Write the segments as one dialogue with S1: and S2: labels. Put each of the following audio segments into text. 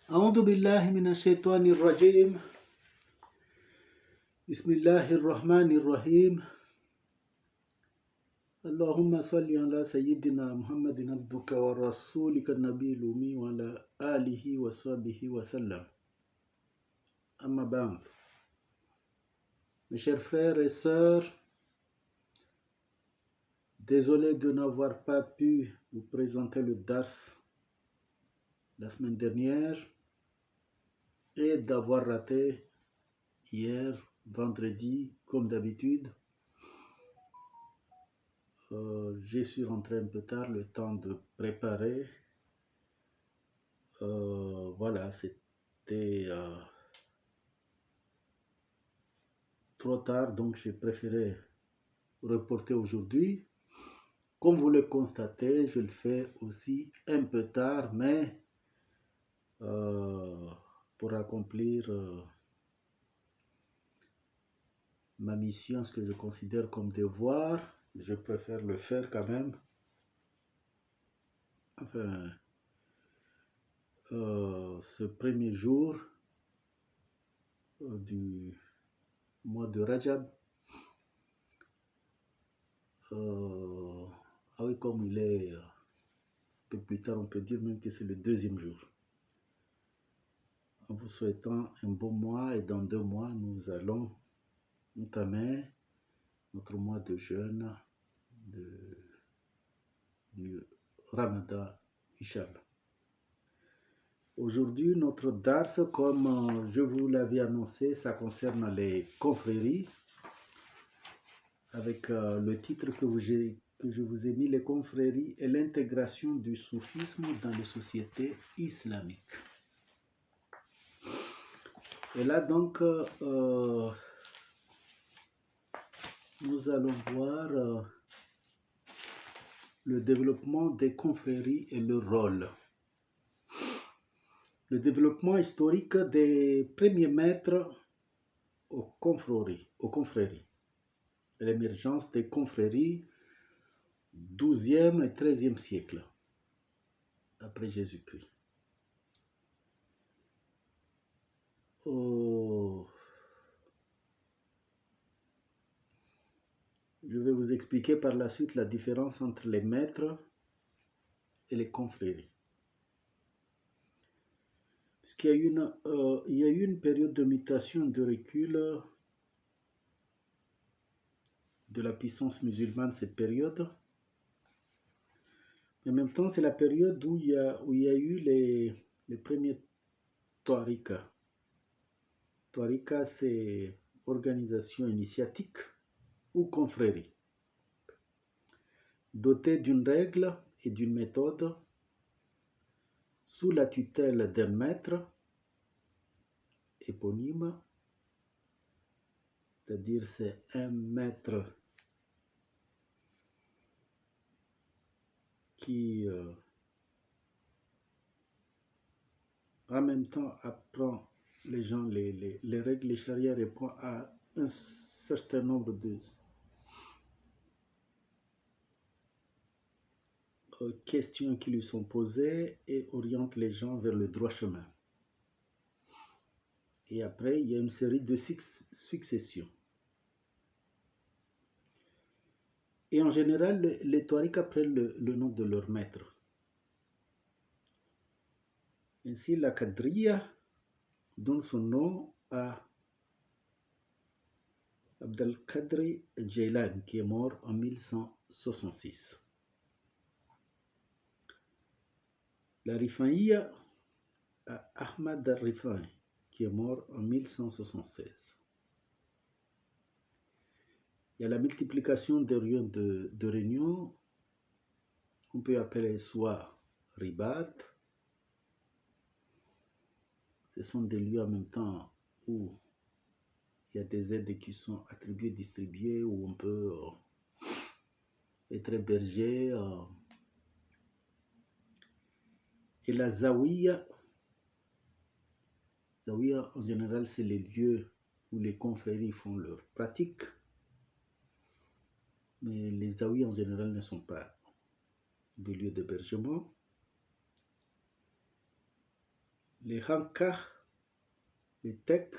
S1: أعوذ بالله من الشيطان الرجيم. بسم الله الرحمن الرحيم. اللهم صل على سيدنا محمد عبدك ورسولك النبي الأمي وعلى آله وصحبه وسلم. أما بعد, mes chers frères et sœurs, désolé de n'avoir pas pu vous présenter le dars la semaine dernière et d'avoir raté hier, vendredi, comme d'habitude. Je suis rentré un peu tard, le temps de préparer. Voilà, c'était trop tard, donc j'ai préféré reporter aujourd'hui. Comme vous le constatez, je le fais aussi un peu tard, mais pour accomplir ma mission, ce que je considère comme devoir, je préfère le faire quand même. Enfin, ce premier jour du mois de Rajab. Ah oui, comme il est un peu plus tard, on peut dire même que c'est le deuxième jour. En vous souhaitant un bon mois, et dans 2 mois, nous allons entamer notre mois de jeûne du Ramadan, Inch'Allah. Aujourd'hui, notre dars, comme je vous l'avais annoncé, ça concerne les confréries, avec le titre que je vous ai mis, les confréries et l'intégration du soufisme dans les sociétés islamiques. Et là donc, nous allons voir le développement des confréries et leur rôle. Le développement historique des premiers maîtres aux confréries. L'émergence des confréries 12e et 13e siècle après Jésus-Christ. Je vais vous expliquer par la suite la différence entre les maîtres et les confréries. Parce qu'il y a eu une période de mutation, de recul de la puissance musulmane, cette période. En même temps, c'est la période où il y a eu les premiers tariqas. Tariqa, c'est organisation initiatique ou confrérie, dotée d'une règle et d'une méthode, sous la tutelle d'un maître éponyme, c'est-à-dire c'est un maître qui en même temps apprend les gens les règles, les charia, répond à un certain nombre de questions qui lui sont posées et oriente les gens vers le droit chemin. Et après, il y a une série de successions. Et en général, les tariqas prennent le nom de leur maître. Ainsi, la Qadriya donne son nom à Abd al-Qadr al-Jailani, qui est mort en 1166. La Rifa'iyya à Ahmad al-Rifa'i, qui est mort en 1176. Il y a la multiplication des lieux de réunion, on peut appeler soit ribat, ce sont des lieux en même temps où il y a des aides qui sont attribuées, distribuées, où on peut être hébergé. Et la zawiya en général, c'est les lieux où les confréries font leurs pratiques, mais les zawiyas en général ne sont pas des lieux d'hébergement. les Hankah, les Tek.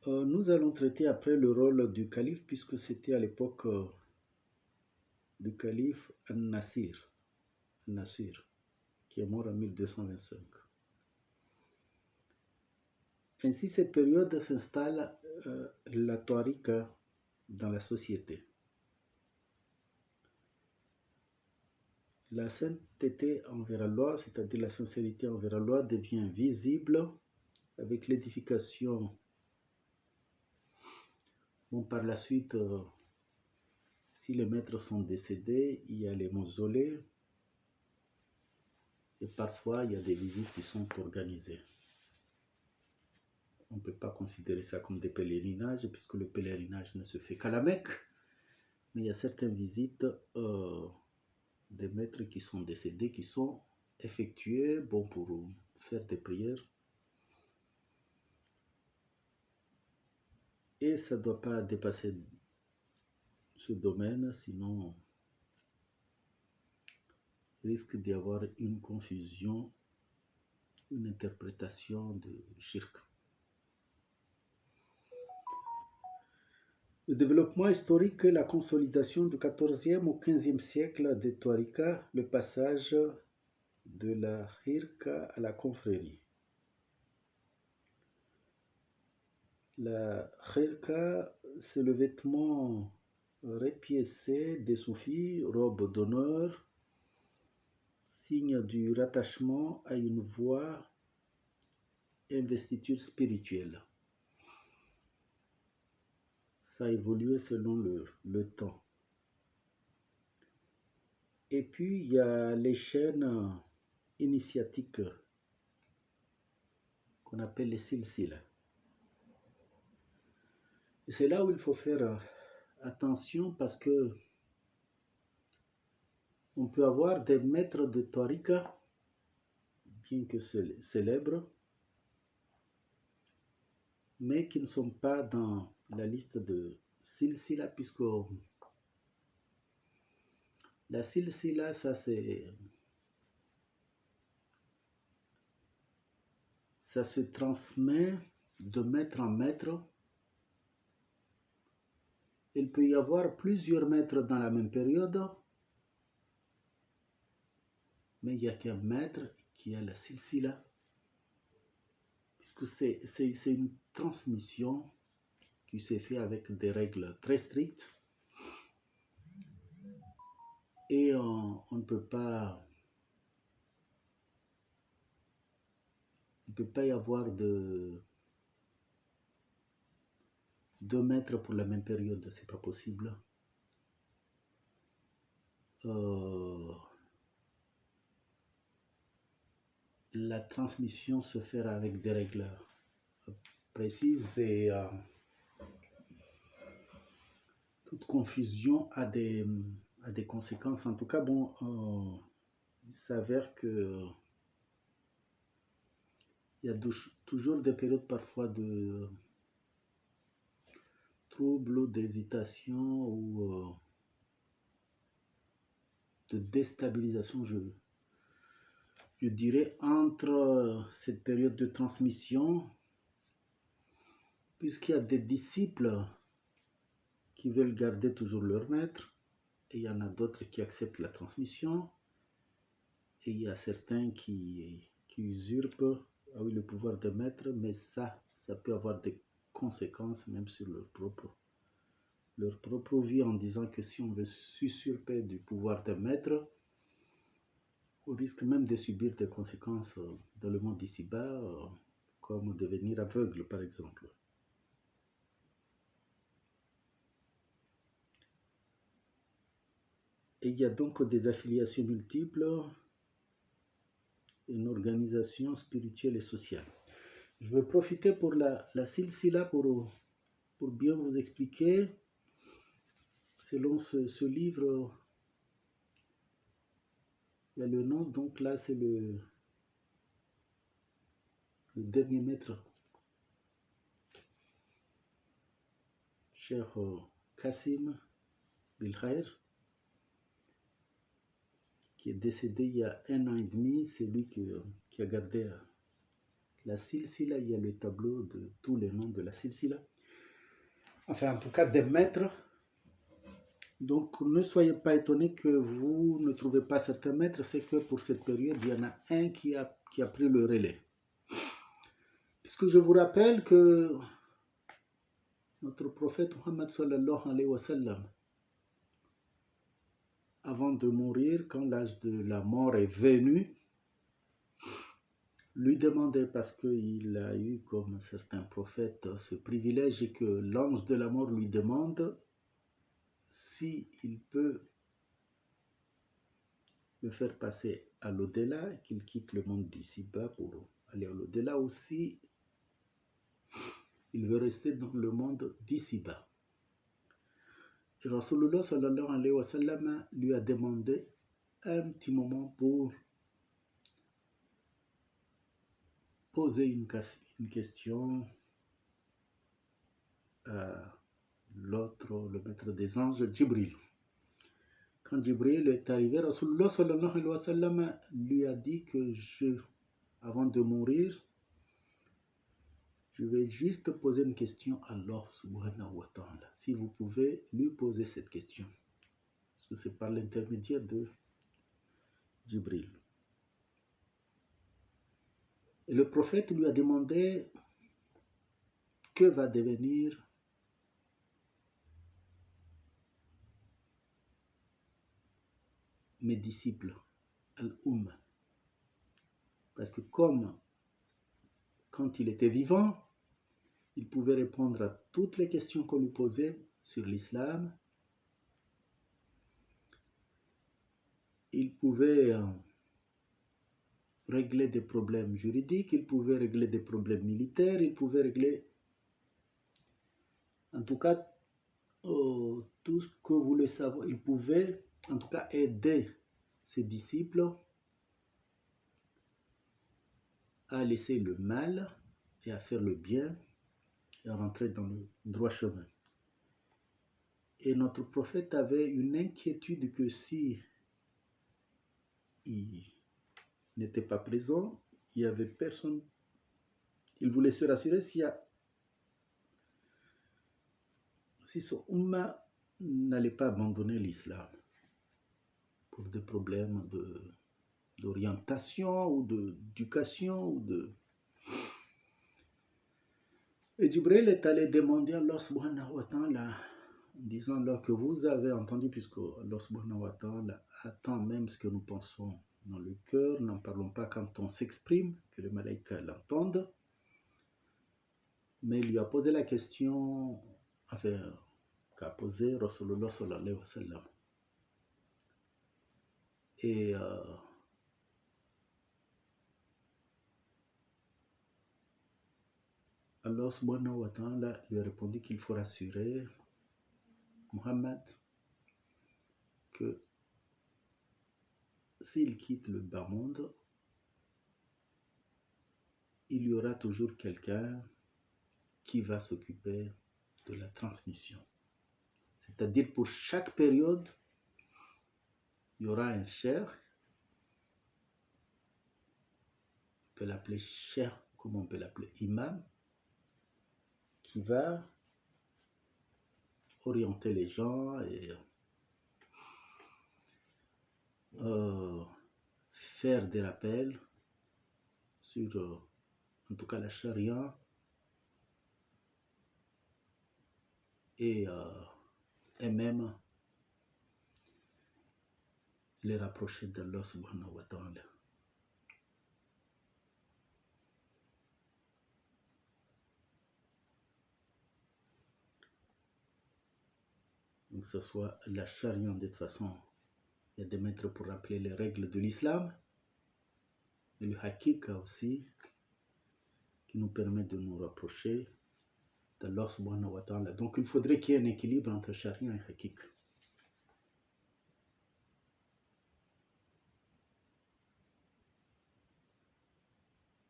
S1: Nous allons traiter après le rôle du calife, puisque c'était à l'époque du calife An-Nasir, qui est mort en 1225. Ainsi, cette période s'installe la tariqa dans la société. La sainteté envers Allah, c'est-à-dire la sincérité envers Allah, devient visible avec l'édification. Bon, par la suite, si les maîtres sont décédés, il y a les mausolées et parfois il y a des visites qui sont organisées. On ne peut pas considérer ça comme des pèlerinages puisque le pèlerinage ne se fait qu'à la Mecque, mais il y a certaines visites des maîtres qui sont décédés qui sont effectuées bon, pour faire des prières. Et ça ne doit pas dépasser ce domaine, sinon il risque d'y avoir une confusion, une interprétation de shirk. Le développement historique et la consolidation du XIVe au XVe siècle des tariqas, le passage de la khirqa à la confrérie. La khirqa, c'est le vêtement répiécé des soufis, robe d'honneur, signe du rattachement à une voie, investiture spirituelle. Ça a évolué selon le temps. Et puis, il y a les chaînes initiatiques qu'on appelle les silsila. Et c'est là où il faut faire attention parce que on peut avoir des maîtres de tariqa, bien que célèbres, mais qui ne sont pas dans la liste de silsila, puisque la silsila, ça se transmet de maître en maître. Il peut y avoir plusieurs maîtres dans la même période, mais il n'y a qu'un maître qui a la silsila, puisque c'est une transmission qui s'est faite avec des règles très strictes, et on ne peut pas y avoir deux maîtres pour la même période, c'est pas possible. La transmission se fera avec des règles précises et toute confusion a des conséquences. En tout cas, bon, il s'avère que il y a toujours des périodes parfois de troubles ou d'hésitation ou de déstabilisation, je dirais, entre cette période de transmission, puisqu'il y a des disciples qui veulent garder toujours leur maître, et il y en a d'autres qui acceptent la transmission, et il y a certains qui usurpent le pouvoir de maître, mais ça peut avoir des conséquences même sur leur propre vie, en disant que si on veut s'usurper du pouvoir de maître, on risque même de subir des conséquences dans le monde d'ici-bas, comme devenir aveugle par exemple. Et il y a donc des affiliations multiples, une organisation spirituelle et sociale. Je vais profiter pour la silsila pour bien vous expliquer, selon ce livre, il y a le nom, donc là c'est le dernier maître, cher Qasim Bilkhair, qui est décédé il y a 1 an et demi, c'est lui qui a gardé la silsila. Il y a le tableau de tous les noms de la silsila. Enfin, en tout cas, des maîtres. Donc, ne soyez pas étonnés que vous ne trouvez pas certains maîtres, c'est que pour cette période, il y en a un qui a pris le relais. Puisque je vous rappelle que notre prophète Muhammad sallallahu alayhi wa sallam, avant de mourir, quand l'âge de la mort est venu, lui demandait, parce qu'il a eu, comme certains prophètes, ce privilège, et que l'ange de la mort lui demande s'il peut le faire passer à l'au-delà, qu'il quitte le monde d'ici-bas pour aller à l'au-delà, aussi il veut rester dans le monde d'ici-bas. Et Rasulullah sallallahu alayhi wa sallam lui a demandé un petit moment pour poser une question à l'autre, le maître des anges, Jibril. Quand Jibril est arrivé, Rasulullah sallallahu alayhi wa sallam lui a dit que avant de mourir, je vais juste poser une question à Allah subhanahu wa ta'ala. Si vous pouvez lui poser cette question. Parce que c'est par l'intermédiaire de Jibril. Et le prophète lui a demandé que va devenir mes disciples, al-Umm. Parce que comme quand il était vivant, il pouvait répondre à toutes les questions qu'on lui posait sur l'islam. Il pouvait régler des problèmes juridiques, il pouvait régler des problèmes militaires, il pouvait régler, en tout cas, tout ce que vous voulez savoir. Il pouvait, en tout cas, aider ses disciples à laisser le mal et à faire le bien et à rentrer dans le droit chemin. Et notre prophète avait une inquiétude que si il n'était pas présent, il n'y avait personne. Il voulait se rassurer si son umma n'allait pas abandonner l'islam pour des problèmes d'orientation ou d'éducation Et Jibril est allé demander à Allah subhanahu wa ta'ala, en disant alors que vous avez entendu, puisque Allah subhanahu wa ta'ala attend même ce que nous pensons dans le cœur, n'en parlons pas quand on s'exprime, que les malaïkas l'entendent, mais il lui a posé la question, enfin, qu'a posé Rasulullah sallallahu alayhi wa sallam. Et Allah subhanahu wa ta'ala lui a répondu qu'il faut rassurer Muhammad que s'il quitte le bas monde, il y aura toujours quelqu'un qui va s'occuper de la transmission. C'est-à-dire pour chaque période, il y aura un cheikh, on peut l'appeler cheikh, comme on peut l'appeler imam, qui va orienter les gens et faire des rappels sur, en tout cas, la charia et même les rapprocher d'Allah subhanahu wa ta'ala. Donc que ce soit la charia, de toute façon, il y a des maîtres pour rappeler les règles de l'islam, et le hakika aussi, qui nous permet de nous rapprocher d'Allah subhanahu wa ta'ala. Donc il faudrait qu'il y ait un équilibre entre charia et hakika.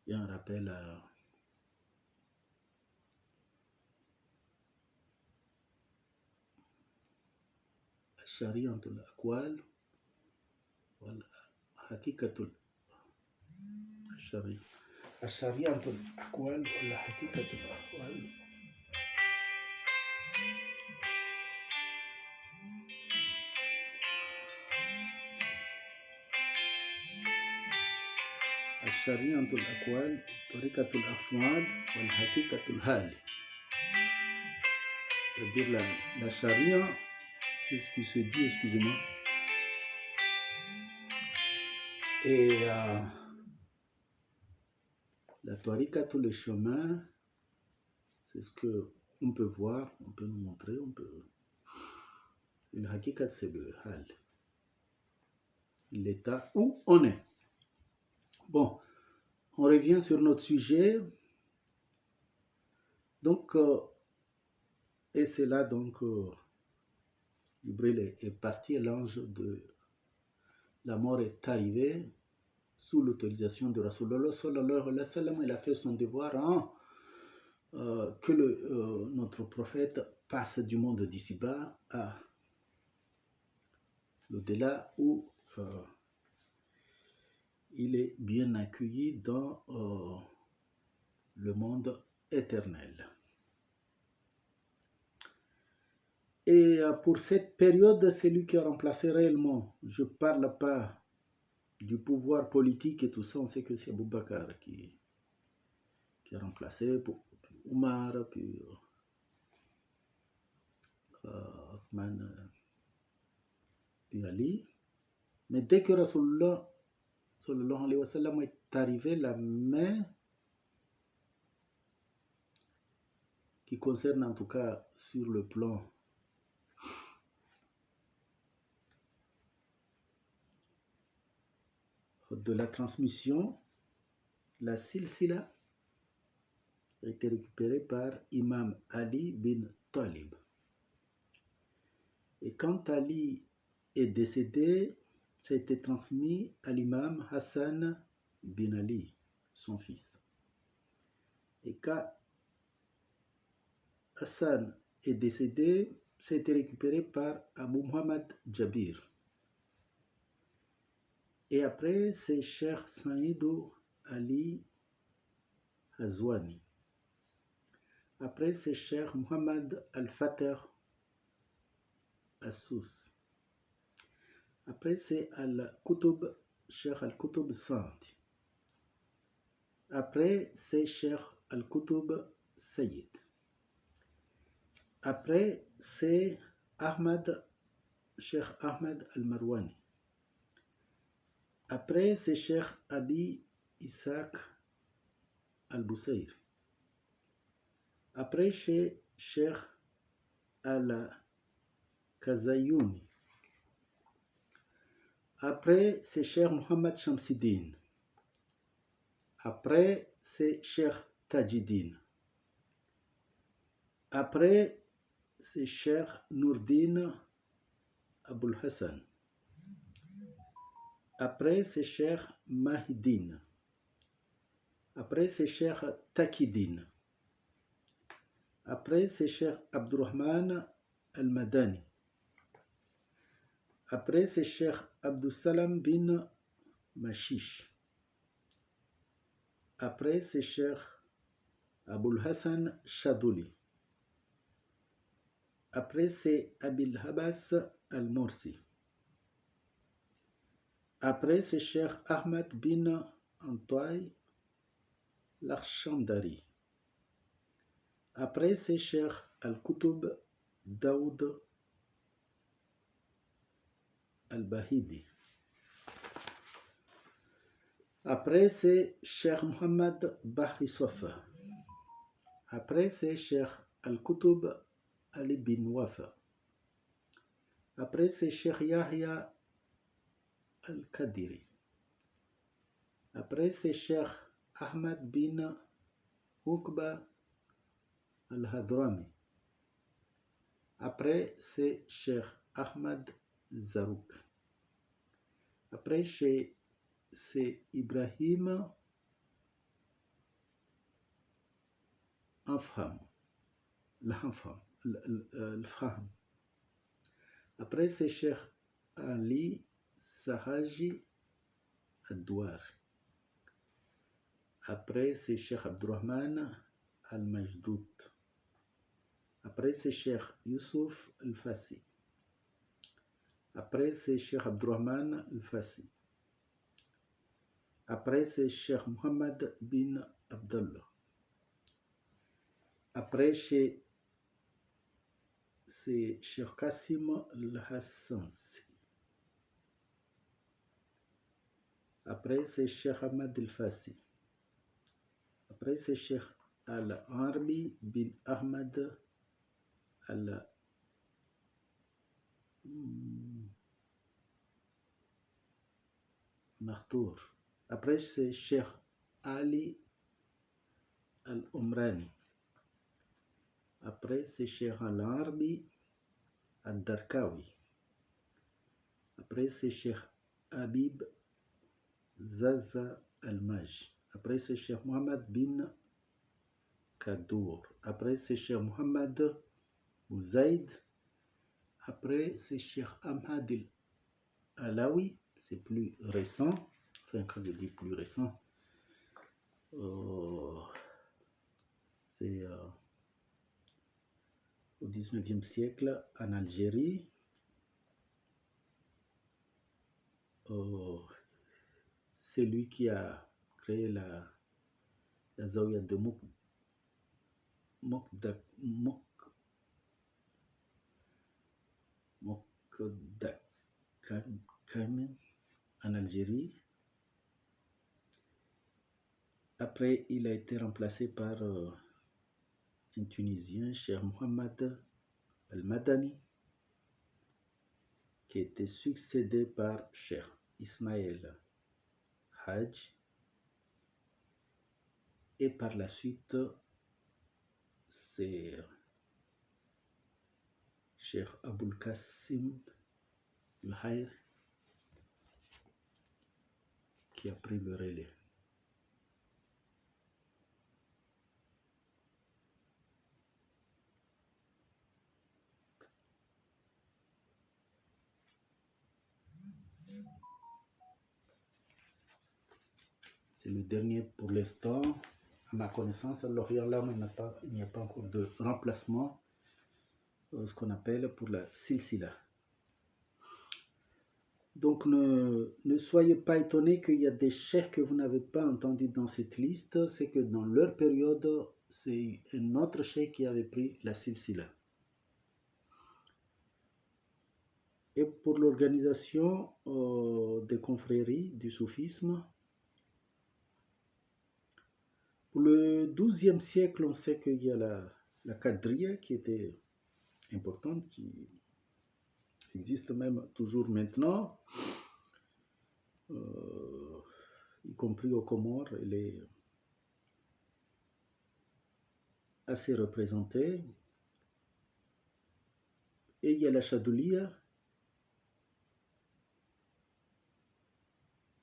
S1: Il y a un rappel à la charia entre l'aqwal حقيقة الشريعة. الشريعة الأقوال ولا حقيقة الأحوال؟ الشريعة الأقوال طريقة الأفعال والحقيقة الحال. C'est-à-dire la charia, c'est ce qui se dit, excusez-moi, et la tariqa, tous les chemins, c'est ce que on peut voir, on peut nous montrer, on peut. Le hakikat, c'est le hal, l'état où on est. Bon, on revient sur notre sujet. Donc, et c'est là donc Jibril est parti, l'ange de la mort est arrivé sous l'autorisation de Rasulullah sallallahu alayhi wa sallam. Il a fait son devoir que notre prophète passe du monde d'ici-bas à l'au-delà où il est bien accueilli dans le monde éternel. Et pour cette période, c'est lui qui a remplacé réellement. Je ne parle pas du pouvoir politique et tout ça. On sait que c'est Abou Bakr qui a remplacé pour Omar, puis Othman, puis Ali. Mais dès que Rasulullah sallallahu alayhi wa sallam est arrivé, la main qui concerne en tout cas sur le plan de la transmission, la silsila a été récupérée par Imam Ali bin Talib. Et quand Ali est décédé, ça a été transmis à l'imam Hassan bin Ali, son fils. Et quand Hassan est décédé, ça a été récupéré par Abu Muhammad Jabir. Et après, c'est Cheikh Saïdou Ali Hazwani. Après, c'est Cheikh Muhammad Al-Fatah Assous. Après, c'est Al-Qutub, Cheikh Al-Qutub Sandi. Après, c'est Cheikh Al-Qutub Sayyid. Après, c'est Cheikh Ahmad Al-Marwani. Après, c'est Cheikh Abi Isaac Al-Boussaïr. Après, c'est Cheikh Al-Kazayouni. Après, c'est Cheikh Mohammed Shamsidin. Après, c'est Cheikh Tajidin. Après, c'est Cheikh Nourdin Aboul Hassan. Après, c'est Cheikh Mahidin. Après, c'est Cheikh Takidin. Après, c'est Cheikh Abdurrahman Al-Madani. Après, c'est Cheikh Abdussalam bin Mashish. Après, c'est Cheikh Aboul Hassan Chadouli. Après, c'est Abil Habas Al-Morsi. Après, c'est Cheikh Ahmad bin Antoine Lakhandari. Après, c'est Cheikh Al-Qutub Daoud Al-Bahidi. Après, c'est Cheikh Mohammed Bahri Sofa. Après, c'est Cheikh Al-Qutub Ali bin Wafa. Après, c'est Cheikh Yahya Al-Kadiri. Après, c'est Cheikh Ahmad bin Uqba Al-Hadrami. Après, c'est Cheikh Ahmad Zarouk. Après, c'est Ibrahim Afham. L'Afham. Après, c'est Cheikh Ali Sahaji Ad-Douar. Après, c'est Cheikh Abdurrahman Al-Majdoud. Après, c'est Cheikh Youssouf Al-Fassi. Après, c'est Cheikh Abdurrahman Al-Fassi. Après, c'est Cheikh Mohammed bin Abdullah. Après, c'est Cheikh Kassim Al-Hassan. Après, c'est Cheikh Ahmad Al-Fassi. Après, c'est Cheikh Al-Arbi bin Ahmad Al-Martour. Après, c'est Cheikh Ali Al-Umrani. Après, c'est Cheikh Al-Arbi Al-Darkawi. Après, c'est Cheikh Habib Zaza Al-Maj. Après, c'est Cheikh Mohammed bin Kadour. Après, c'est Cheikh Mohammed Bouzaïd. Après, c'est Cheikh Ahmad Alawi. C'est plus récent. Enfin, quand je dis plus récent, c'est au 19e siècle en Algérie. C'est lui qui a créé la Zawiya de Mokdakam en Algérie. Après, il a été remplacé par un Tunisien, Cheikh Mohammed Al-Madani, qui a été succédé par Cheikh Ismaël Hajj. Et par la suite, c'est Cheikh Aboul Kassim Al-Hayr qui a pris le relais. C'est le dernier pour l'instant. À ma connaissance, à Lorient, là, il n'y a pas encore de remplacement, ce qu'on appelle pour la silsila. Donc ne soyez pas étonnés qu'il y a des cheikhs que vous n'avez pas entendus dans cette liste. C'est que dans leur période, c'est un autre cheikh qui avait pris la silsila. Et pour l'organisation des confréries du soufisme, pour le XIIe siècle, on sait qu'il y a la Qadriya qui était importante, qui existe même toujours maintenant, y compris aux Comores, elle est assez représentée. Et il y a la Chadoulia.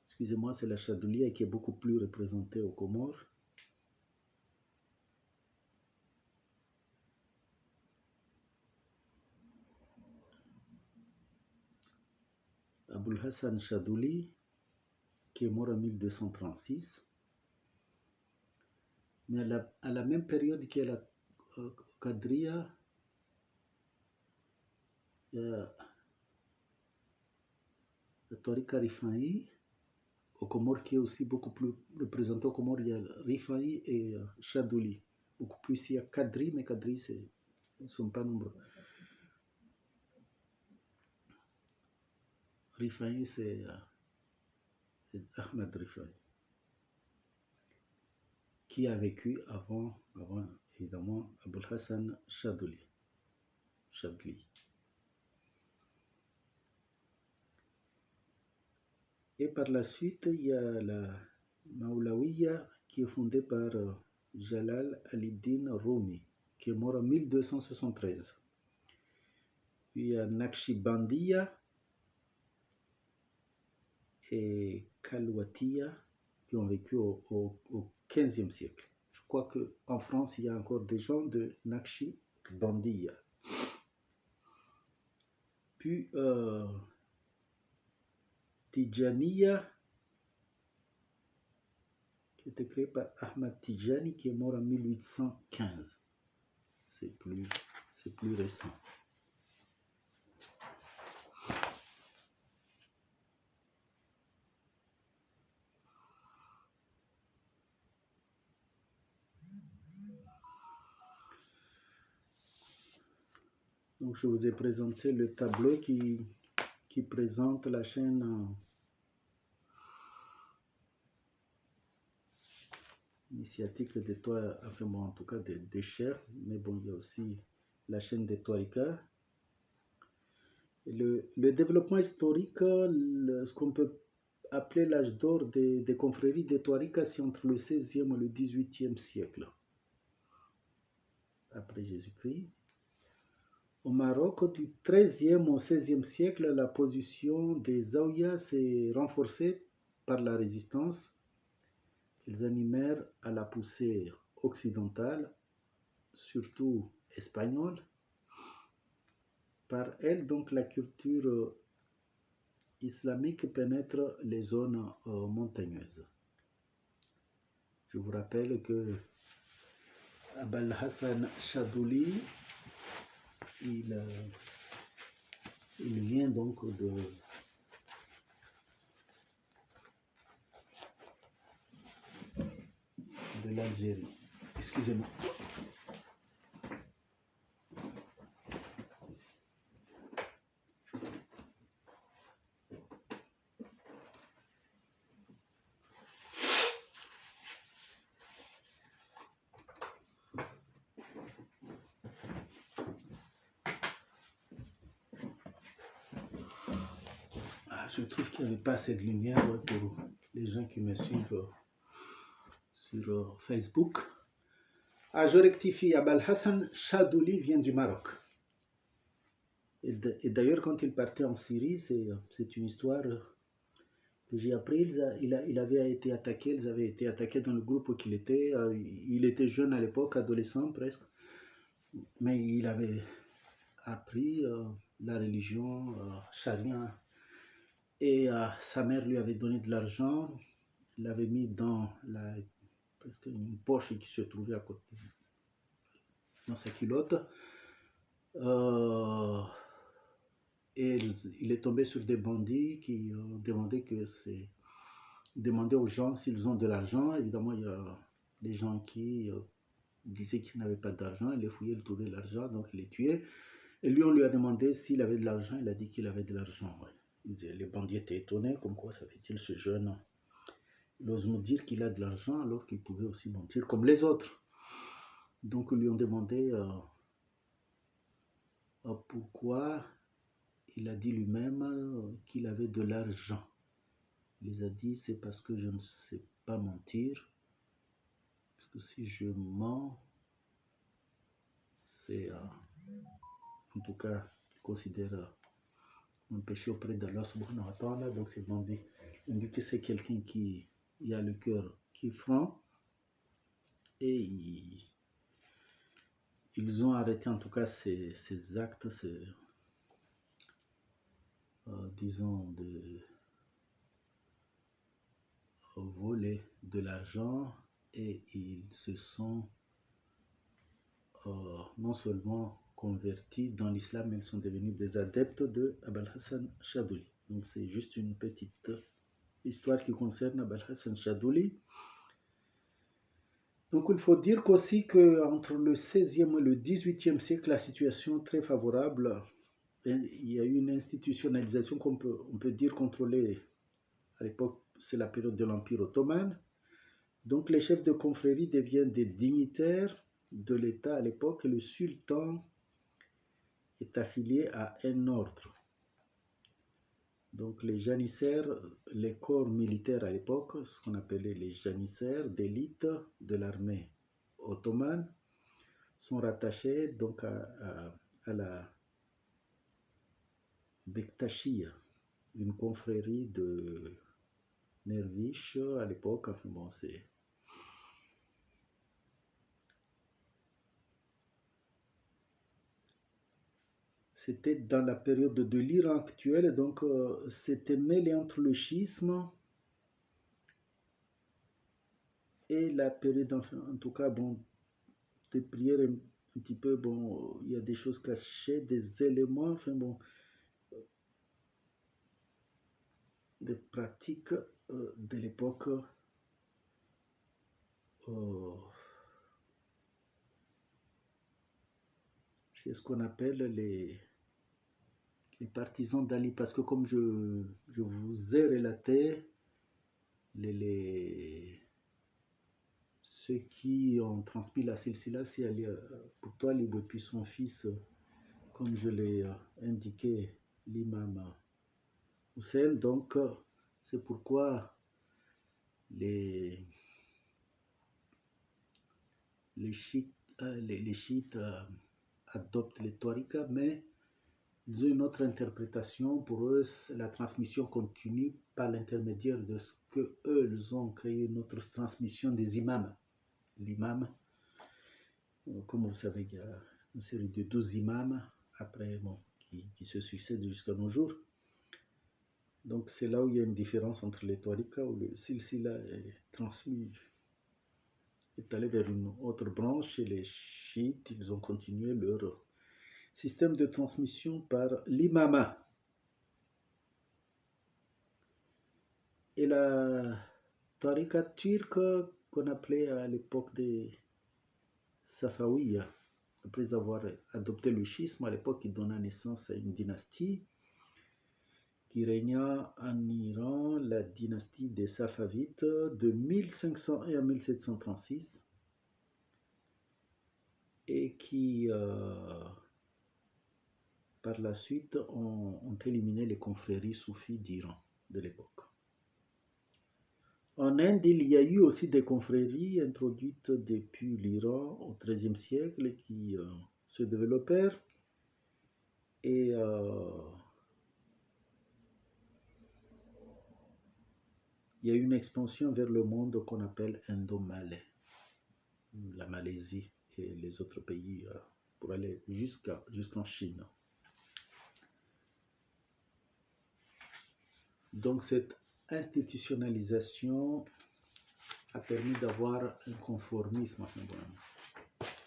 S1: Excusez-moi, c'est la Chadoulia qui est beaucoup plus représentée aux Comores. Aboul Hassan Chadouli, qui est mort en 1236. Mais à la même période qu'il y a la Qadriya, il y a la Tariqa Rifa'i aux Comores qui est aussi beaucoup plus représenté aux Comores. Il y a Rifa'i et Chadouli. Beaucoup plus, il y a Qadri, mais Qadri, ils ne sont pas nombreux. Rifa'i, c'est Ahmed Rifa'i, qui a vécu avant évidemment Aboul Hassan Chadouli. Et par la suite, il y a la Maulawiya qui est fondée par Jalal al-Din Rumi, qui est mort en 1273. Puis il y a Naqshbandiya et Khalwatiya qui ont vécu au XVe siècle. Je crois qu'en France, il y a encore des gens de Naqshbandiya. Puis Tijaniya qui a été créé par Ahmad Tijani, qui est mort en 1815. C'est plus récent. Donc je vous ai présenté le tableau qui présente la chaîne initiatique des toits, enfin bon, en tout cas des chers, mais bon, il y a aussi la chaîne des Twarika. Le développement historique, ce qu'on peut appeler l'âge d'or des confréries des Twarika, c'est entre le 16e et le 18e siècle, après Jésus-Christ. Au Maroc, du 13e au 16e siècle, la position des Zaouïas s'est renforcée par la résistance qu'ils animèrent à la poussée occidentale, surtout espagnole. Par elle, donc, la culture islamique pénètre les zones montagneuses. Je vous rappelle que Abul Hassan Chadouli, il vient donc de l'Algérie. Excusez-moi. Je trouve qu'il n'y avait pas assez de lumière pour les gens qui me suivent sur Facebook. Je rectifie, Abul Hassan Chadouli vient du Maroc. Et d'ailleurs, quand il partait en Syrie, c'est une histoire que j'ai appris. Il avait été attaqué, ils avaient été attaqués dans le groupe qu'il était. Il était jeune à l'époque, adolescent presque. Mais il avait appris la religion charia. Et sa mère lui avait donné de l'argent. Il l'avait mis dans presque une poche qui se trouvait à côté, dans sa culotte. Et il est tombé sur des bandits qui demandaient aux gens s'ils ont de l'argent. Évidemment, il y a des gens qui disaient qu'ils n'avaient pas d'argent. Il les fouillait, il trouvait de l'argent, donc il les tuait. Et lui, on lui a demandé s'il avait de l'argent. Il a dit qu'il avait de l'argent. Ouais. Les bandits étaient étonnés, comme quoi ça fait-il ce jeune. Il ose nous dire qu'il a de l'argent alors qu'il pouvait aussi mentir comme les autres. Donc ils lui ont demandé pourquoi. Il a dit lui-même qu'il avait de l'argent. Il les a dit, c'est parce que je ne sais pas mentir. Parce que si je mens, c'est en tout cas, il considère un péché auprès d'Allah subhanahu wa ta'ala. Donc c'est bandit. On dit que c'est quelqu'un qui a le cœur qui est franc. Et ils ont arrêté en tout cas ces actes, disons, de voler de l'argent, et ils se sont non seulement convertis dans l'islam, mais ils sont devenus des adeptes de Abul Hassan Chadouli. Donc c'est juste une petite histoire qui concerne Abul Hassan Chadouli. Donc il faut dire qu'aussi qu'entre le 16e et le 18e siècle, la situation est très favorable. Il y a eu une institutionnalisation on peut dire contrôlée. À l'époque, c'est la période de l'Empire ottoman. Donc les chefs de confrérie deviennent des dignitaires de l'État à l'époque, et le sultan est affilié à un ordre. Donc les janissaires, les corps militaires à l'époque, ce qu'on appelait les janissaires d'élite de l'armée ottomane, sont rattachés donc à la Bektachiya, une confrérie de Nerviche à l'époque. Enfin bon, c'était dans la période de l'Iran actuel, donc c'était mêlé entre le schisme Et la période, en tout cas, bon, de prière un petit peu, bon, il y a des choses cachées, des éléments, enfin bon, des pratiques de l'époque, chez ce qu'on appelle les partisans d'Ali, parce que comme je vous ai relaté, ceux qui ont transmis la silsila, c'est Ali, pour toi, Ali, puis son fils, comme je l'ai indiqué, l'imam Hussein. Donc, c'est pourquoi les, les chiites, les chiites adoptent les tariqas, mais ils ont une autre interprétation. Pour eux, la transmission continue par l'intermédiaire de ce que eux ils ont créé, une autre transmission des imams. L'imam, comme vous savez, il y a une série de 12 imams après, bon, qui se succèdent jusqu'à nos jours. Donc c'est là où il y a une différence entre les tariqas, où le silsila est transmis, est allé vers une autre branche, et les chiites, ils ont continué leur système de transmission par l'imama. Et la tariqa turque qu'on appelait à l'époque des Safawiya, après avoir adopté le schisme, à l'époque qui donna naissance à une dynastie qui régna en Iran, la dynastie des Safavides de 1501 à 1736, et qui par la suite ont éliminé les confréries soufis d'Iran de l'époque. En Inde, il y a eu aussi des confréries introduites depuis l'Iran au XIIIe siècle qui se développèrent, et il y a eu une expansion vers le monde qu'on appelle Indo-Malais, la Malaisie et les autres pays, pour aller jusqu'en Chine. Donc cette institutionnalisation a permis d'avoir un conformisme,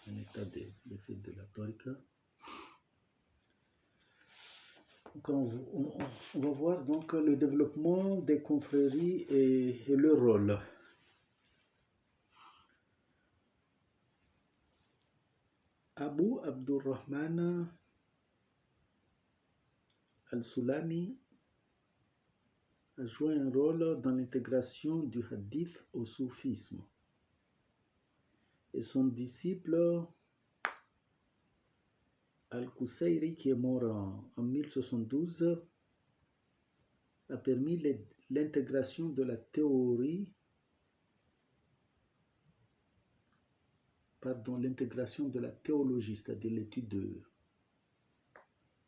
S1: un état d'effet de la tariqa. Donc on va voir donc le développement des confréries et leur rôle. Abu Abdurrahman al-Sulami a joué un rôle dans l'intégration du hadith au soufisme. Et son disciple Al-Qusayri, qui est mort en 1072, a permis l'intégration de la théorie, l'intégration de la théologie, c'est-à-dire l'étude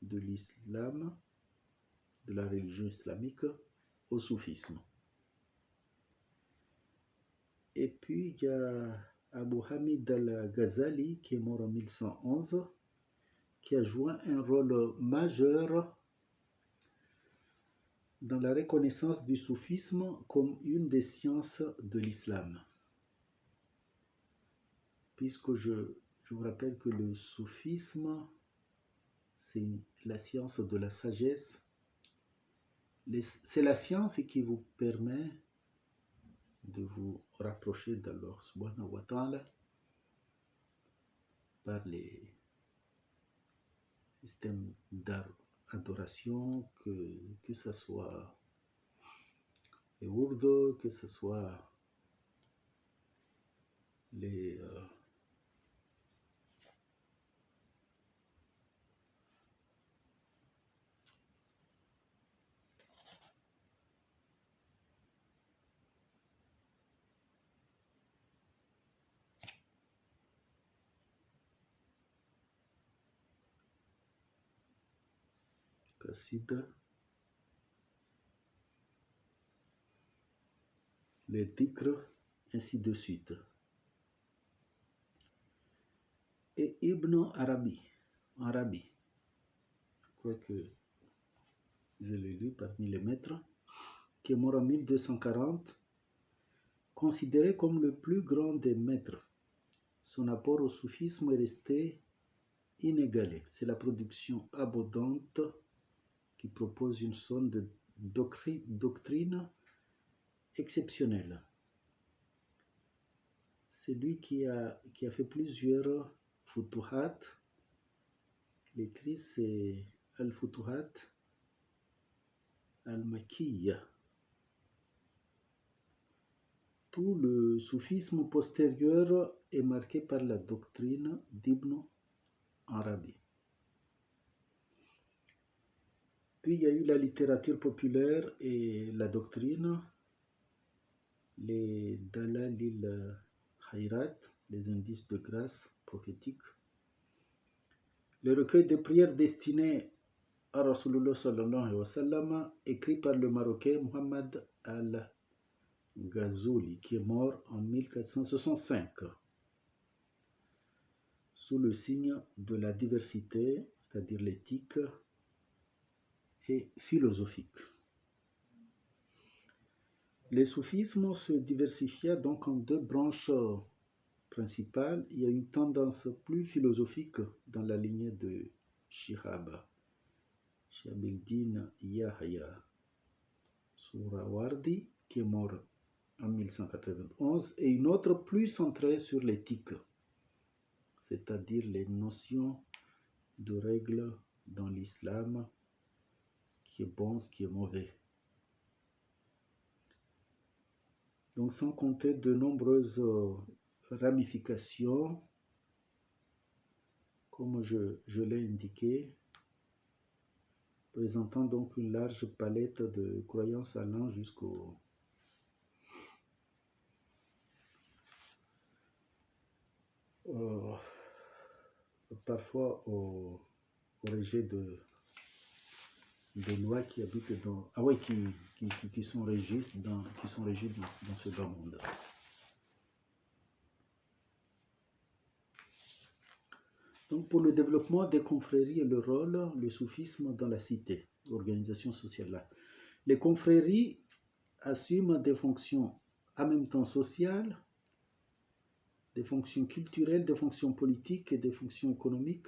S1: de l'islam, de la religion islamique, au soufisme. Et puis il y a Abu Hamid al-Ghazali, qui est mort en 1111, qui a joué un rôle majeur dans la reconnaissance du soufisme comme une des sciences de l'islam. Puisque je vous rappelle que le soufisme, c'est la science de la sagesse. C'est la science qui vous permet de vous rapprocher d'Allah subhanahu wa ta'ala par les systèmes d'adoration, que ce soit les ourdes, que ce soit les qasidas, les dhikrs, ainsi de suite. Et Ibn Arabi, je crois que je l'ai lu parmi les maîtres, qui est mort en 1240, Considéré comme le plus grand des maîtres, son apport au soufisme est resté inégalé. C'est la production abondante qui propose une sorte de doctrine exceptionnelle. C'est lui qui a fait plusieurs futuhat. L'écrit c'est Al-Futuhat Al-Makiyya. Tout le soufisme postérieur est marqué par la doctrine d'Ibn Arabi. Puis il y a eu la littérature populaire et la doctrine, les Dalalil Khairat, les indices de grâce prophétique, le recueil de prières destiné à Rasulullah sallallahu alayhi wa sallam, écrit par le Marocain Muhammad al-Ghazouli, qui est mort en 1465, sous le signe de la diversité, c'est-à-dire l'éthique et philosophique. Le soufisme se diversifia donc en deux branches principales. Il y a une tendance plus philosophique dans la lignée de Shihab el-Din Yahya Sourawardi, qui est mort en 1191, et une autre plus centrée sur l'éthique, c'est-à-dire les notions de règles dans l'islam, ce qui est bon, ce qui est mauvais. Donc sans compter de nombreuses ramifications, comme je l'ai indiqué, présentant donc une large palette de croyances allant jusqu'au parfois au rejet de lois qui habitent dans qui sont régies dans ce bas monde. Donc pour le développement des confréries et le rôle, le soufisme dans la cité, l'organisation sociale là. Les confréries assument des fonctions en même temps sociales, des fonctions culturelles, des fonctions politiques et des fonctions économiques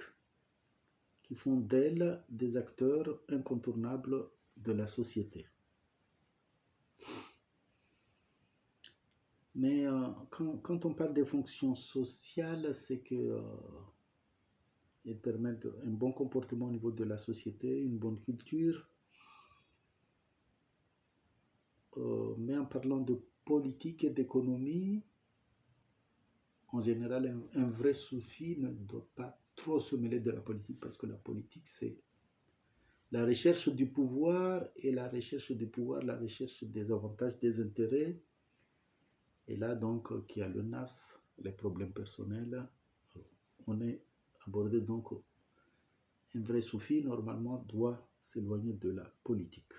S1: qui font d'elles des acteurs incontournables de la société. Mais quand on parle des fonctions sociales, c'est que elles permettent un bon comportement au niveau de la société, une bonne culture. Mais en parlant de politique et d'économie, en général, un vrai soufi ne doit pas trop se mêler de la politique, parce que la politique, c'est la recherche du pouvoir, et la recherche du pouvoir, la recherche des avantages, des intérêts. Et là, donc, qui a le nafs, les problèmes personnels, on est abordé. Donc, un vrai soufi, normalement, doit s'éloigner de la politique.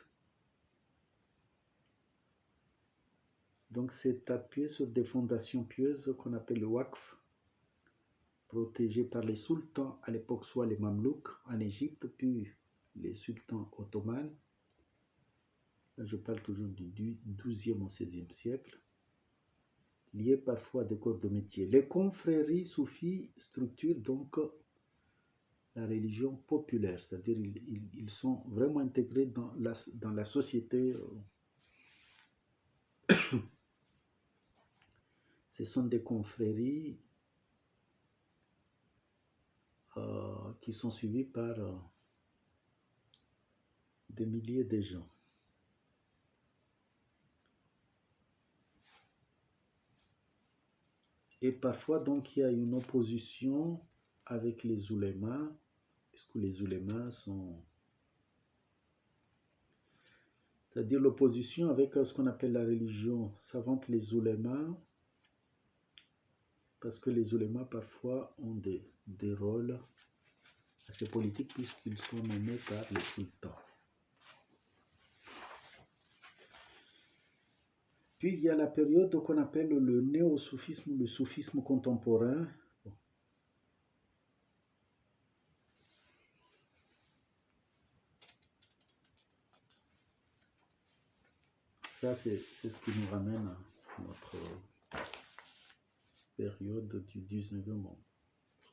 S1: Donc, c'est appuyé sur des fondations pieuses qu'on appelle le waqf, protégées par les sultans à l'époque, soit les Mamelouks en Égypte, puis les sultans ottomans. Là, je parle toujours du XIIe au XVIe siècle, liés parfois à des corps de métier. Les confréries soufis structurent donc la religion populaire, c'est-à-dire ils sont vraiment intégrés dans la société. Ce sont des confréries qui sont suivies par des milliers de gens. Et parfois, donc, il y a une opposition avec les oulémas, puisque les oulémas sont... C'est-à-dire l'opposition avec ce qu'on appelle la religion savante, les oulémas, parce que les oulémas, parfois, ont des rôles assez politiques, puisqu'ils sont nommés par les sultans. Puis, il y a la période qu'on appelle le néo-soufisme, le soufisme contemporain. Ça, c'est ce qui nous ramène à notre période du 19e au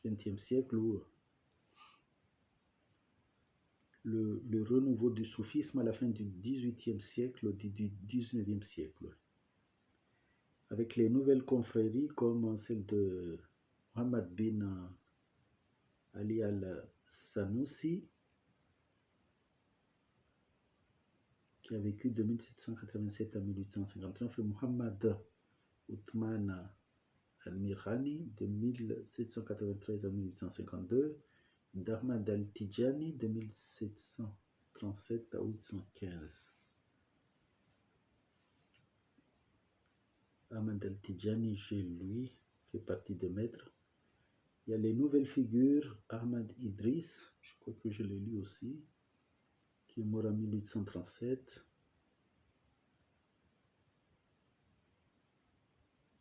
S1: 20e siècle où le renouveau du soufisme à la fin du 18e siècle, du 19e siècle, avec les nouvelles confréries comme celle de Muhammad bin Ali al-Sanoussi, qui a vécu de 1787 à 1859, et Muhammad Uthman al-Mirghani de 1793 à 1852, d'Ahmad al-Tijani de 1737 à 1815. Ahmad al-Tijani, chez lui, fait partie des maîtres. Il y a les nouvelles figures, Ahmad Idriss, je crois que je l'ai lu aussi, qui est mort en 1837,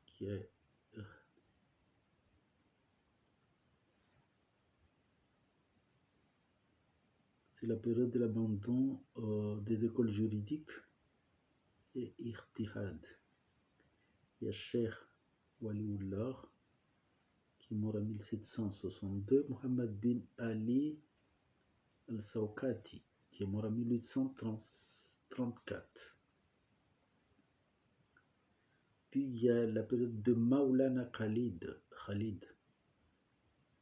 S1: qui est c'est la période de l'abandon des écoles juridiques et Irtihad. Il y a Cheikh Waliullah, qui est mort en 1762, Muhammad bin Ali al-Sawkati, qui est mort en 1834. Puis il y a la période de Maulana Khalid,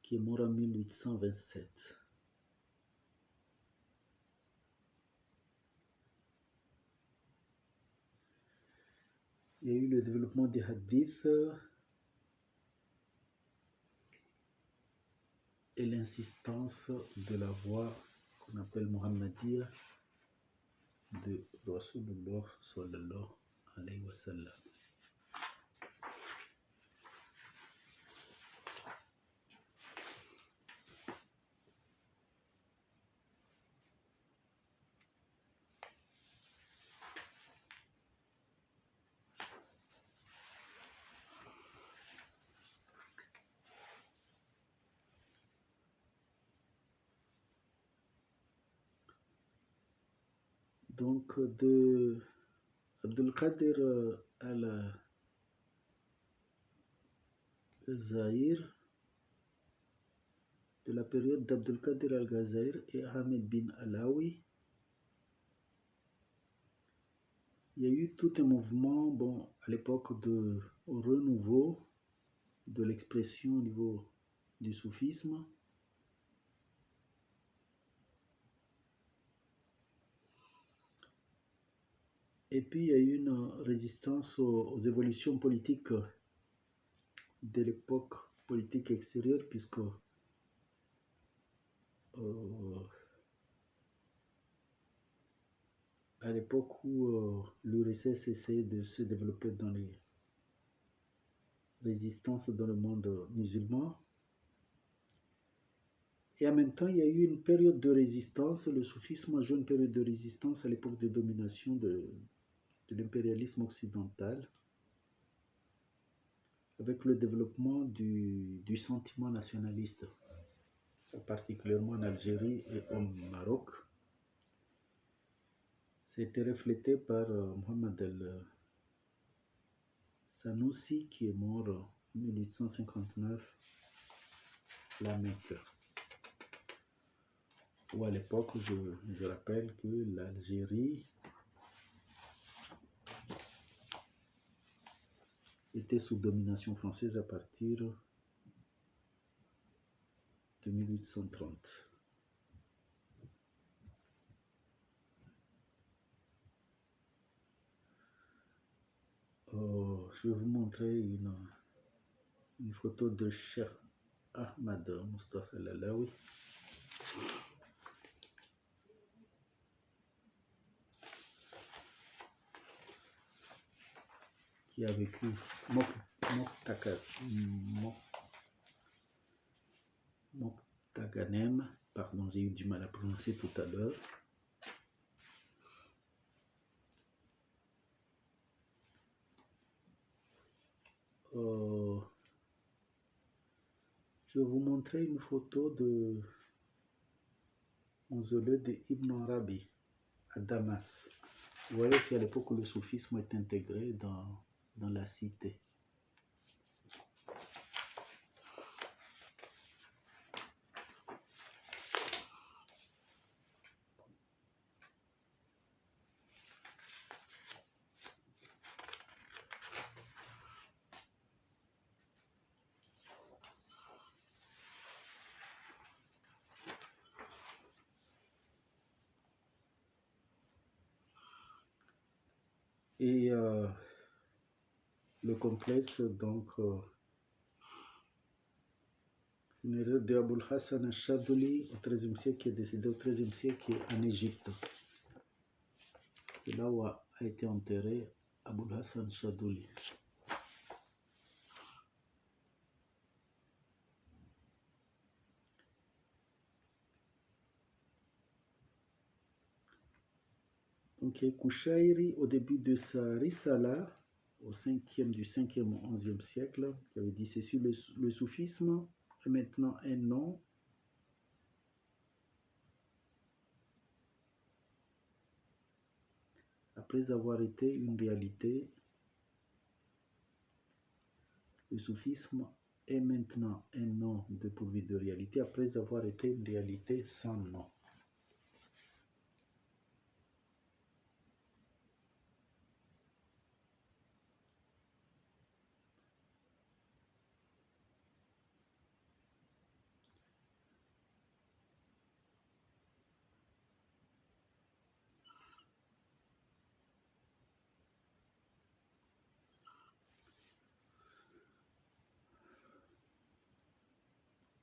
S1: qui est mort en 1827. Il y a eu le développement des hadiths et l'insistance de la voix qu'on appelle Muhammadiyya de Rasulullah sallallahu alayhi wa sallam. Donc de Abdul-Qadir al-Zahir, de la période d'Abdul-Qadir al-Ghazahir et Ahmed bin Alawi, il y a eu tout un mouvement, à l'époque de renouveau de l'expression au niveau du soufisme. Et puis il y a eu une résistance aux évolutions politiques de l'époque politique extérieure, puisque à l'époque où l'URSS essayait de se développer dans les résistances dans le monde musulman. Et en même temps, il y a eu une période de résistance. Le soufisme a joué une période de résistance à l'époque de domination de l'impérialisme occidental, avec le développement du sentiment nationaliste, particulièrement en Algérie et au Maroc. C'était reflété par Mohamed el-Sanoussi, qui est mort en 1859 à la Mecque. Ou à l'époque, je rappelle que l'Algérie était sous domination française à partir de 1830. Je vais vous montrer une photo de Cheikh Ahmad Mustafa Lalawi, qui a vécu Moktaganem, pardon, j'ai eu du mal à prononcer tout à l'heure. Je vais vous montrer une photo de mausolée de Ibn Arabi à Damas. Vous voyez, c'est à l'époque où le soufisme est intégré dans la cité. Et le complexe, donc, funéraire de Abul Hassan al-Shadhili au XIIIe siècle, qui est décédé au XIIIe siècle en Égypte. C'est là où a été enterré Abul Hassan al-Shadhili. Donc, Kushairi, au début de sa Risala, du 5e au 11e siècle, qui avait dit ceci: le soufisme est maintenant un nom après avoir été une réalité. Le soufisme est maintenant un nom dépourvu de réalité après avoir été une réalité sans nom.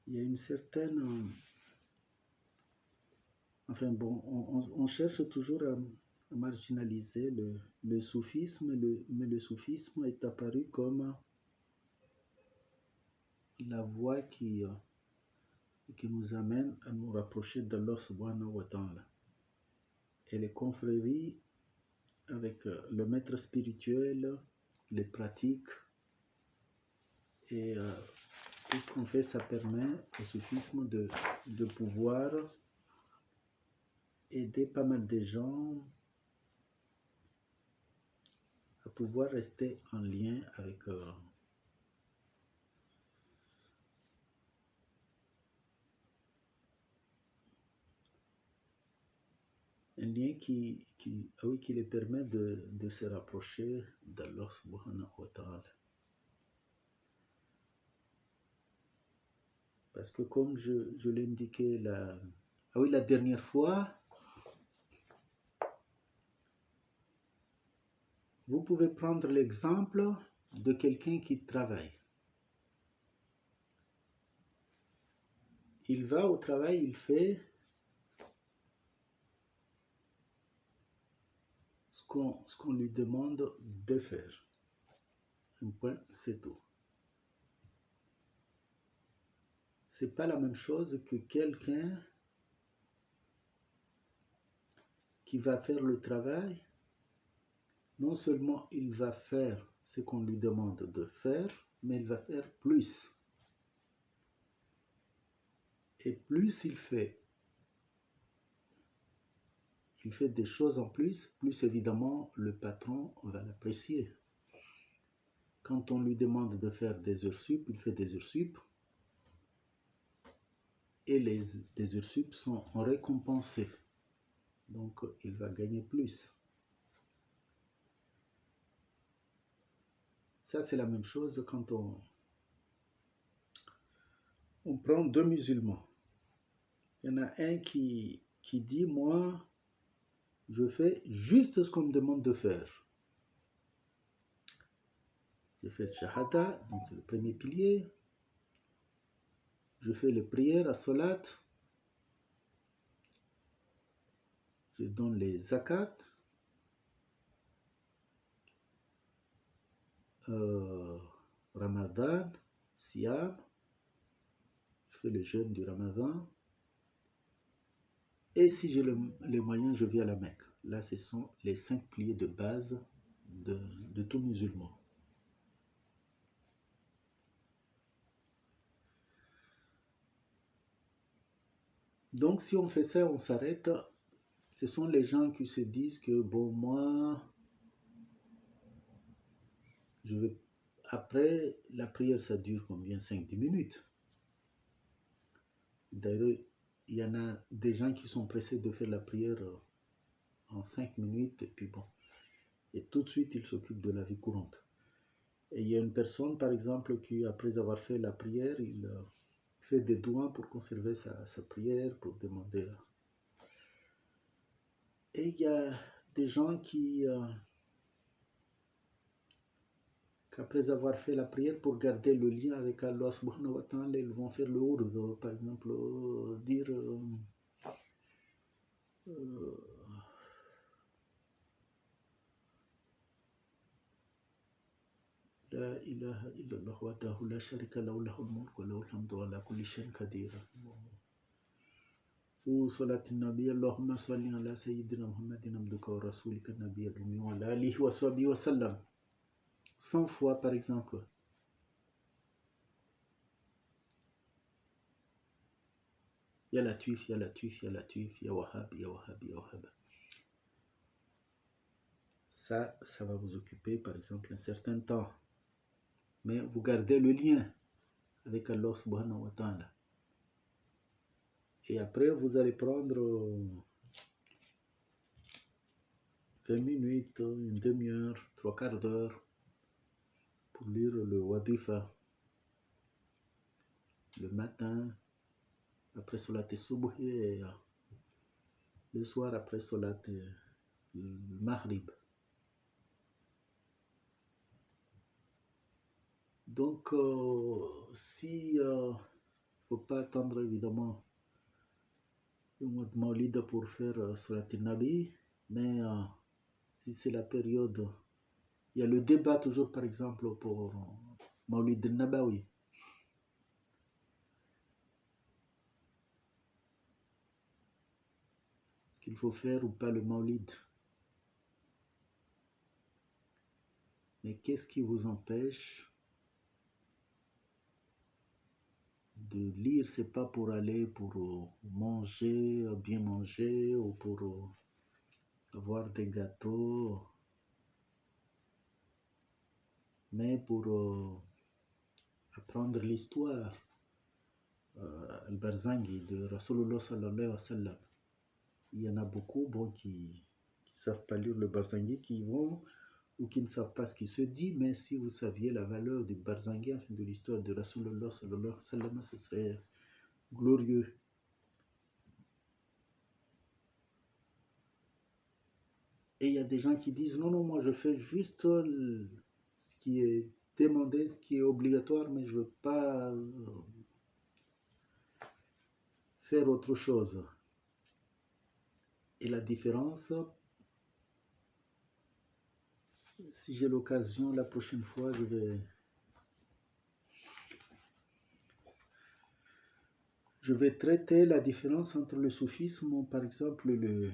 S1: Il y a une certaine... Enfin bon, on cherche toujours à marginaliser le soufisme, mais le soufisme est apparu comme la voie qui nous amène à nous rapprocher d'Allah subhanahu wa ta'ala. Et les confréries avec le maître spirituel, les pratiques, et tout ce qu'on fait, ça permet au soufisme de pouvoir aider pas mal de gens à pouvoir rester en lien avec un lien qui les permet de se rapprocher d'Allah subhanahu wa ta'ala. Parce que comme je l'ai indiqué la dernière fois, vous pouvez prendre l'exemple de quelqu'un qui travaille. Il va au travail, il fait ce qu'on lui demande de faire. Un point, c'est tout. C'est pas la même chose que quelqu'un qui va faire le travail. Non seulement il va faire ce qu'on lui demande de faire, mais il va faire plus. Et plus il fait des choses en plus évidemment le patron va l'apprécier. Quand on lui demande de faire des heures sup, il fait des heures sup, et les heures sup sont récompensées. Donc il va gagner plus. Ça, c'est la même chose quand on prend deux musulmans. Il y en a un qui dit, moi, je fais juste ce qu'on me demande de faire. Je fais shahada, donc c'est le premier pilier. Je fais les prières à salat. Je donne les zakat. Ramadan, Siyam. Je fais le jeûne du Ramadan. Et si j'ai les moyens, je vais à la Mecque. Là, ce sont les 5 piliers de base de tout musulman. Donc, si on fait ça, on s'arrête. Ce sont les gens qui se disent que, bon, moi, je vais... Après, la prière, ça dure combien? 5-10 minutes. D'ailleurs, il y en a des gens qui sont pressés de faire la prière en 5 minutes, et puis bon. Et tout de suite, ils s'occupent de la vie courante. Et il y a une personne, par exemple, qui, après avoir fait la prière, il fait des doigts pour conserver sa prière, pour demander. Et il y a des gens qui qu'après avoir fait la prière pour garder le lien avec Allah subhanahu wa ta'ala, ils vont faire le ourd, par exemple, dire La ilaha illallah wahdahu la sharika lahu lahul mulku wa lahul hamdu wa ala kulli shay'in qadir. Ou salat nabi Allahumma salli ala sayyidina Muhammadin abduka wa rasulika nabi al-ummi wa ala alihi wa sahbihi wa sallam. 100 fois par exemple. Ya Latif, Ya Latif, Ya Latif, Ya Wahhab, Ya Wahhab, Ya Wahhab. Ça va vous occuper par exemple un certain temps. Mais vous gardez le lien avec Allah subhanahu wa ta'ala. Et après, vous allez prendre 20 minutes, une demi-heure, 3/4 d'heure pour lire le Wadifa le matin, après Salat Subh et le soir après Salat Maghrib. Donc, si faut pas attendre évidemment le mois de Maulid pour faire Salat Nabi, mais si c'est la période, il y a le débat toujours par exemple pour Maulid Nabawi. Est-ce qu'il faut faire ou pas le Maulid? Mais qu'est-ce qui vous empêche de lire? C'est pas pour aller pour manger, bien manger ou pour avoir des gâteaux, mais pour apprendre l'histoire al-Barzangi de Rasulullah sallallahu alayhi wa sallam. Il y en a beaucoup qui savent pas lire le Barzangi, qui vont ou qui ne savent pas ce qui se dit, mais si vous saviez la valeur du Barzangi, enfin de l'histoire de Rasulullah sallallahu alayhi wa sallam, ce serait glorieux. Et il y a des gens qui disent non, non, moi je fais juste ce qui est demandé, ce qui est obligatoire, mais je ne veux pas faire autre chose. Et la différence, si j'ai l'occasion, la prochaine fois, je vais traiter la différence entre le soufisme, par exemple, le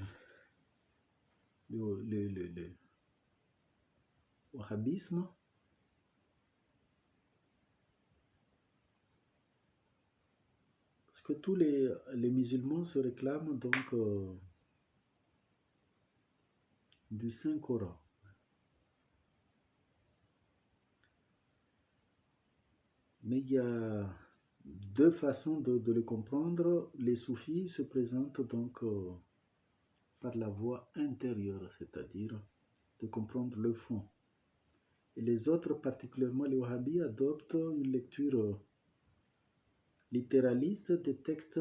S1: wahhabisme, parce que tous les musulmans se réclament donc du Saint-Coran. Mais il y a deux façons de le comprendre. Les soufis se présentent donc par la voie intérieure, c'est-à-dire de comprendre le fond. Et les autres, particulièrement les wahhabis, adoptent une lecture littéraliste des textes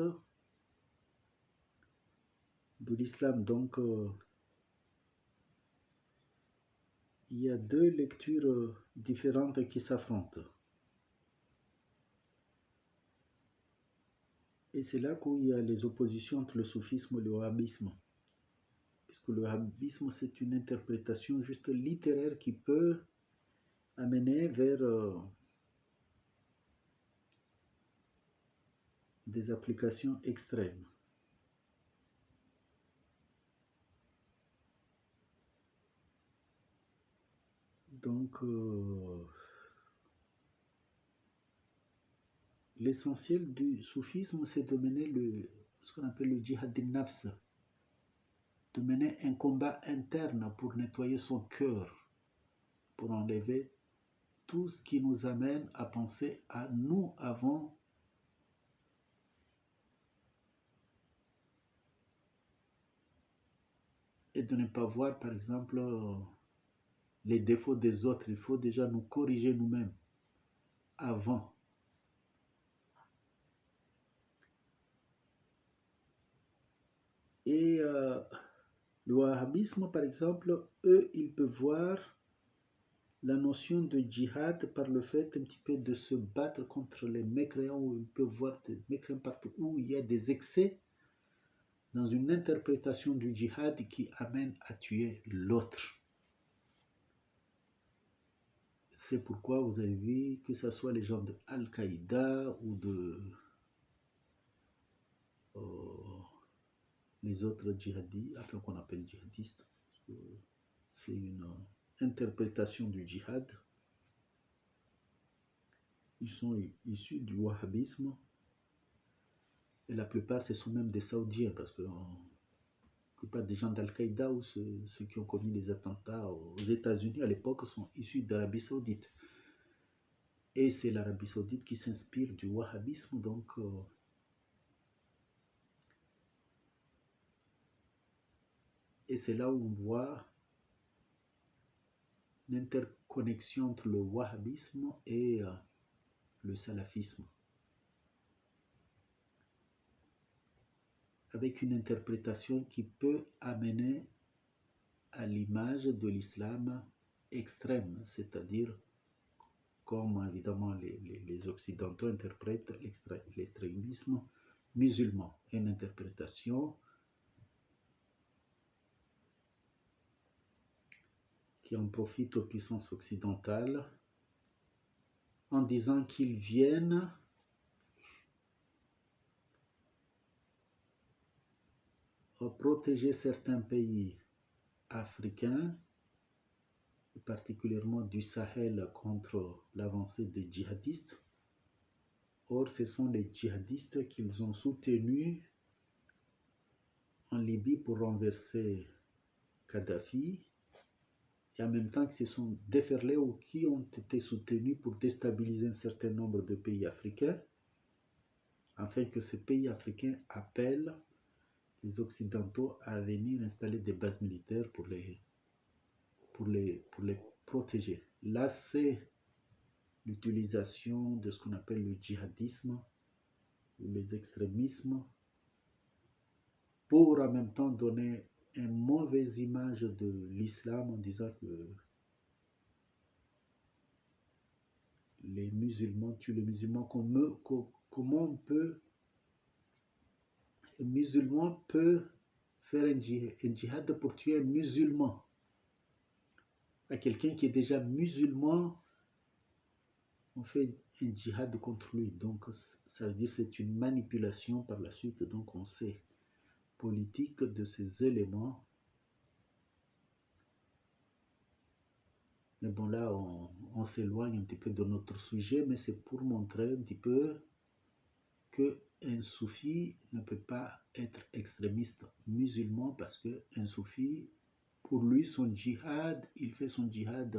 S1: de l'islam. Donc, il y a deux lectures différentes qui s'affrontent. Et c'est là qu'il y a les oppositions entre le soufisme et le wahhabisme. Puisque le wahhabisme, c'est une interprétation juste littéraire qui peut amener vers des applications extrêmes. Donc, l'essentiel du soufisme, c'est de mener ce qu'on appelle le djihad al-nafs, de mener un combat interne pour nettoyer son cœur, pour enlever tout ce qui nous amène à penser à nous avant et de ne pas voir, par exemple, les défauts des autres. Il faut déjà nous corriger nous-mêmes avant. Et le wahhabisme, par exemple, eux, ils peuvent voir la notion de djihad par le fait un petit peu de se battre contre les mécréants, où on peut voir des mécréants partout, où il y a des excès dans une interprétation du djihad qui amène à tuer l'autre. C'est pourquoi vous avez vu que ce soit les gens de Al-Qaïda ou de les autres djihadistes, enfin qu'on appelle djihadistes, c'est une interprétation du djihad. Ils sont issus du wahhabisme et la plupart ce sont même des Saoudiens parce que la plupart des gens d'Al-Qaïda ou ceux qui ont commis les attentats aux États-Unis à l'époque sont issus d'Arabie Saoudite. Et c'est l'Arabie Saoudite qui s'inspire du wahhabisme, donc et c'est là où on voit l'interconnexion entre le wahhabisme et le salafisme, avec une interprétation qui peut amener à l'image de l'islam extrême, c'est-à-dire comme évidemment les Occidentaux interprètent l'extrémisme musulman, une interprétation qui en profite aux puissances occidentales en disant qu'ils viennent protéger certains pays africains, particulièrement du Sahel, contre l'avancée des djihadistes. Or, ce sont les djihadistes qu'ils ont soutenus en Libye pour renverser Kadhafi, et en même temps que se sont déferlés ou qui ont été soutenus pour déstabiliser un certain nombre de pays africains, afin que ces pays africains appellent les Occidentaux à venir installer des bases militaires pour les protéger. Là, c'est l'utilisation de ce qu'on appelle le djihadisme ou les extrémismes pour en même temps donner une mauvaise image de l'islam en disant que les musulmans tuent les musulmans. Comment on peut, un musulman peut faire un djihad pour tuer un musulman? À quelqu'un qui est déjà musulman, on fait un djihad contre lui. Donc ça veut dire que c'est une manipulation par la suite. Donc on sait politique de ces éléments. Mais bon, là on s'éloigne un petit peu de notre sujet, mais c'est pour montrer un petit peu qu'un soufi ne peut pas être extrémiste musulman, parce qu'un soufi, pour lui, son djihad, il fait son djihad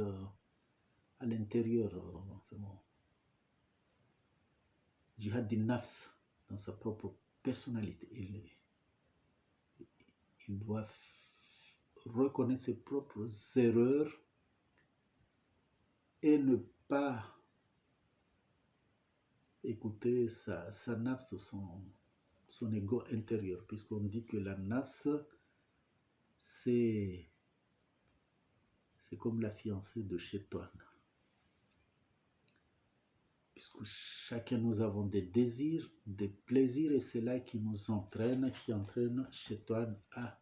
S1: à l'intérieur, djihad din nafs, dans sa propre personnalité. Il doit reconnaître ses propres erreurs et ne pas écouter sa nafs, son ego intérieur, puisqu'on dit que la nafs, c'est comme la fiancée de Shaitan. Puisque chacun nous avons des désirs, des plaisirs, et c'est là qui nous entraîne, qui entraîne Shaitan à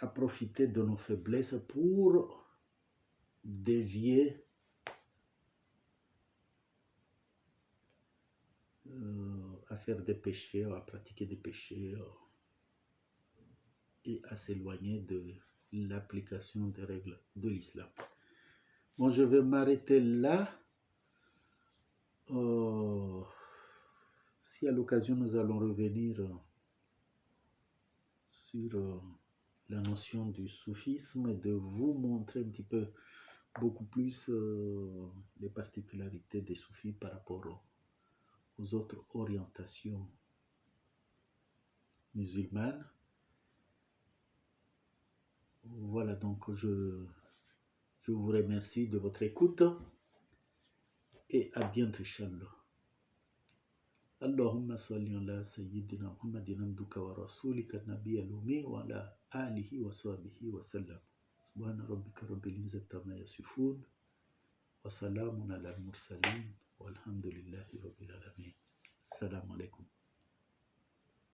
S1: profiter de nos faiblesses pour dévier à faire des péchés, à pratiquer des péchés et à s'éloigner de l'application des règles de l'islam. Bon, je vais m'arrêter là. Si à l'occasion nous allons revenir sur la notion du soufisme et de vous montrer un petit peu beaucoup plus les particularités des soufis par rapport aux autres orientations musulmanes. Voilà, donc je vous remercie de votre écoute et à bientôt, Inch'Allah. اللهم صل على سيدنا محمد عبدك ورسولك النبي الأمي وعلى آله وصحبه وسلم. سبحان ربك رب العزة عما يصفون وسلام على المرسلين والحمد لله رب العالمين. السلام عليكم.